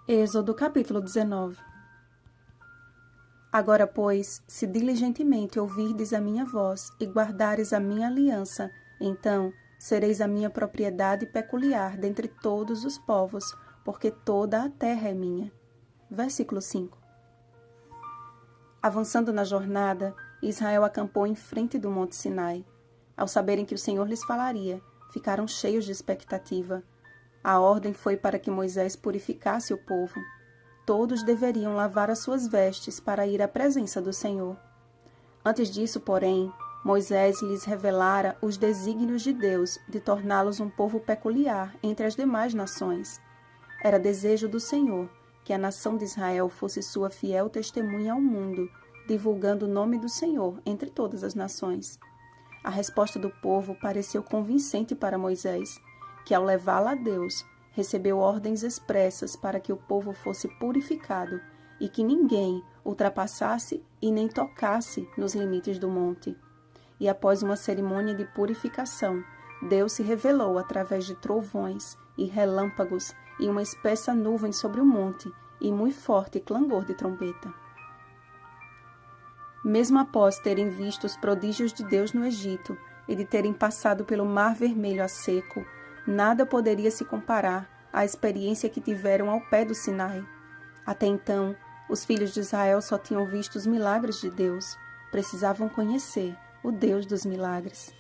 Êxodo capítulo 19. Agora, pois, se diligentemente ouvirdes a minha voz e guardares a minha aliança, então sereis a minha propriedade peculiar dentre todos os povos, porque toda a terra é minha. Versículo 5. Avançando na jornada, Israel acampou em frente do Monte Sinai. Ao saberem que o Senhor lhes falaria, ficaram cheios de expectativa. A ordem foi para que Moisés purificasse o povo. Todos deveriam lavar as suas vestes para ir à presença do Senhor. Antes disso, porém, Moisés lhes revelara os desígnios de Deus de torná-los um povo peculiar entre as demais nações. Era desejo do Senhor que a nação de Israel fosse sua fiel testemunha ao mundo, divulgando o nome do Senhor entre todas as nações. A resposta do povo pareceu convincente para Moisés, que ao levá-la a Deus, recebeu ordens expressas para que o povo fosse purificado e que ninguém ultrapassasse e nem tocasse nos limites do monte. E após uma cerimônia de purificação, Deus se revelou através de trovões e relâmpagos e uma espessa nuvem sobre o monte e muito forte clangor de trombeta. Mesmo após terem visto os prodígios de Deus no Egito e de terem passado pelo Mar Vermelho a seco, nada poderia se comparar à experiência que tiveram ao pé do Sinai. Até então, os filhos de Israel só tinham visto os milagres de Deus. Precisavam conhecer o Deus dos milagres.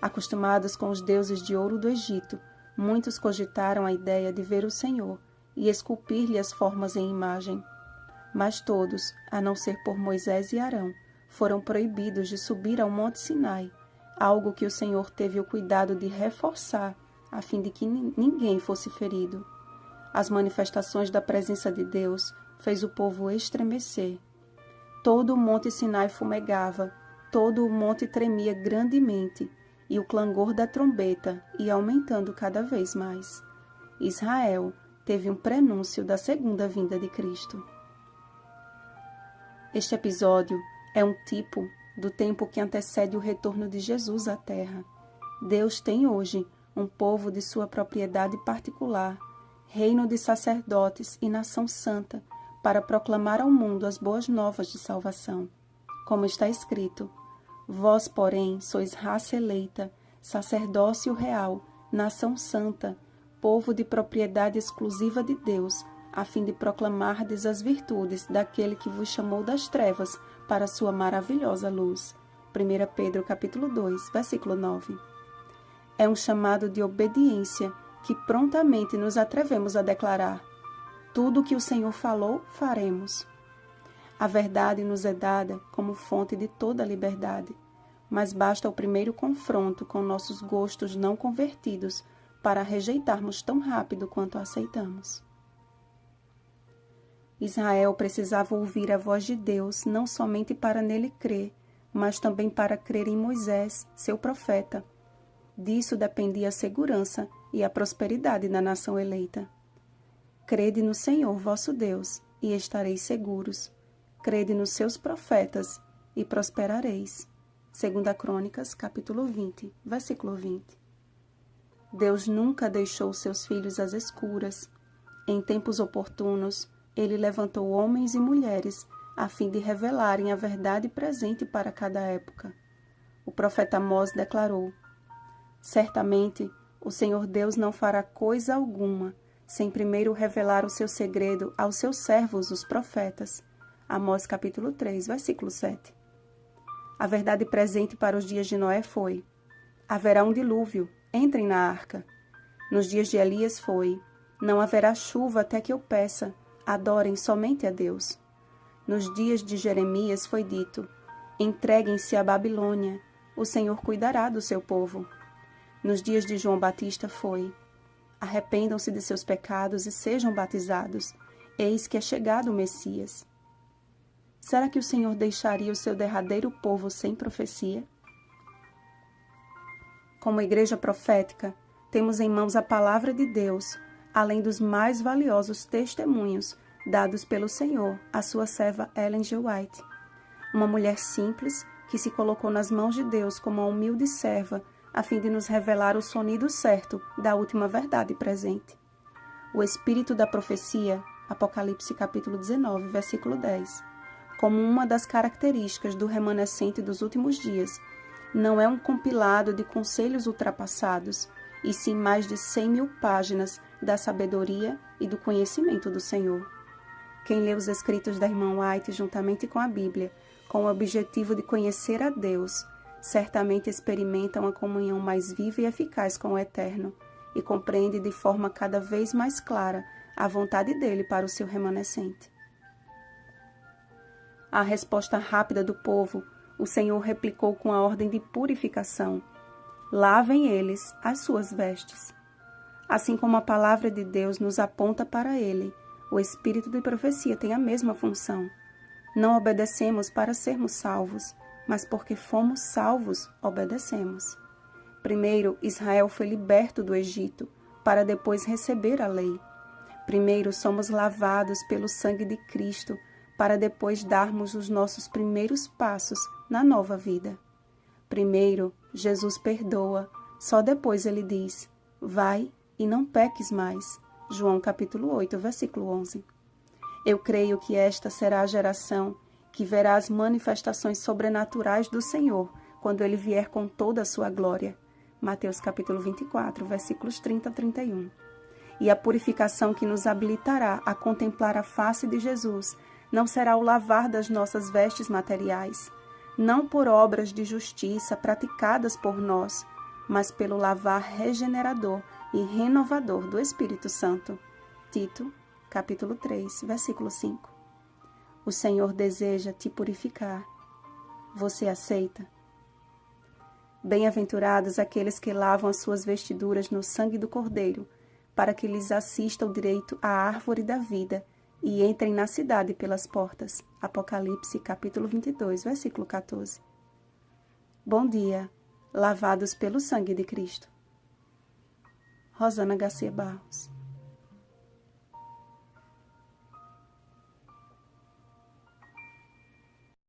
Acostumados com os deuses de ouro do Egito, muitos cogitaram a ideia de ver o Senhor e esculpir-lhe as formas em imagem. Mas todos, a não ser por Moisés e Arão, foram proibidos de subir ao Monte Sinai, algo que o Senhor teve o cuidado de reforçar, a fim de que ninguém fosse ferido. As manifestações da presença de Deus fez o povo estremecer. Todo o Monte Sinai fumegava, todo o monte tremia grandemente, e o clangor da trombeta ia aumentando cada vez mais. Israel teve um prenúncio da segunda vinda de Cristo. Este episódio é um tipo do tempo que antecede o retorno de Jesus à Terra. Deus tem hoje um povo de sua propriedade particular, reino de sacerdotes e nação santa, para proclamar ao mundo as boas novas de salvação. Como está escrito: vós, porém, sois raça eleita, sacerdócio real, nação santa, povo de propriedade exclusiva de Deus, a fim de proclamardes as virtudes daquele que vos chamou das trevas para a sua maravilhosa luz. 1 Pedro capítulo 2, versículo 9. É um chamado de obediência que prontamente nos atrevemos a declarar: tudo o que o Senhor falou, faremos. A verdade nos é dada como fonte de toda a liberdade, mas basta o primeiro confronto com nossos gostos não convertidos para rejeitarmos tão rápido quanto aceitamos. Israel precisava ouvir a voz de Deus não somente para nele crer, mas também para crer em Moisés, seu profeta. Disso dependia a segurança e a prosperidade da nação eleita. Crede no Senhor vosso Deus, e estareis seguros. Crede nos seus profetas, e prosperareis. 2 Crônicas, capítulo 20, versículo 20. Deus nunca deixou seus filhos às escuras. Em tempos oportunos, Ele levantou homens e mulheres, a fim de revelarem a verdade presente para cada época. O profeta Amós declarou: certamente, o Senhor Deus não fará coisa alguma, sem primeiro revelar o seu segredo aos seus servos, os profetas. Amós capítulo 3, versículo 7. A verdade presente para os dias de Noé foi: haverá um dilúvio, entrem na arca. Nos dias de Elias foi: não haverá chuva até que eu peça, adorem somente a Deus. Nos dias de Jeremias foi dito: entreguem-se à Babilônia, o Senhor cuidará do seu povo. Nos dias de João Batista foi: arrependam-se de seus pecados e sejam batizados, eis que é chegado o Messias. Será que o Senhor deixaria o seu derradeiro povo sem profecia? Como igreja profética, temos em mãos a palavra de Deus, além dos mais valiosos testemunhos dados pelo Senhor à sua serva Ellen G. White, uma mulher simples que se colocou nas mãos de Deus como uma humilde serva, a fim de nos revelar o sonido certo da última verdade presente. O espírito da profecia Apocalipse capítulo 19, versículo 10. Como uma das características do remanescente dos últimos dias, não é um compilado de conselhos ultrapassados, e sim mais de 100.000 páginas da sabedoria e do conhecimento do Senhor. Quem lê os escritos da irmã White juntamente com a Bíblia, com o objetivo de conhecer a Deus, certamente experimenta uma comunhão mais viva e eficaz com o Eterno e compreende de forma cada vez mais clara a vontade dele para o seu remanescente. À resposta rápida do povo, o Senhor replicou com a ordem de purificação: lavem eles as suas vestes. Assim como a palavra de Deus nos aponta para ele, o Espírito de profecia tem a mesma função. Não obedecemos para sermos salvos, mas porque fomos salvos, obedecemos. Primeiro, Israel foi liberto do Egito, para depois receber a lei. Primeiro, somos lavados pelo sangue de Cristo, para depois darmos os nossos primeiros passos na nova vida. Primeiro, Jesus perdoa, só depois ele diz: vai e não peques mais. João capítulo 8, versículo 11. Eu creio que esta será a geração que verá as manifestações sobrenaturais do Senhor quando ele vier com toda a sua glória. Mateus capítulo 24, versículos 30 a 31. E a purificação que nos habilitará a contemplar a face de Jesus não será o lavar das nossas vestes materiais, não por obras de justiça praticadas por nós, mas pelo lavar regenerador e renovador do Espírito Santo. Tito, capítulo 3, versículo 5. O Senhor deseja te purificar. Você aceita? Bem-aventurados aqueles que lavam as suas vestiduras no sangue do Cordeiro, para que lhes assista o direito à árvore da vida e entrem na cidade pelas portas. Apocalipse, capítulo 22, versículo 14. Bom dia, lavados pelo sangue de Cristo. Rosana Garcia Barros.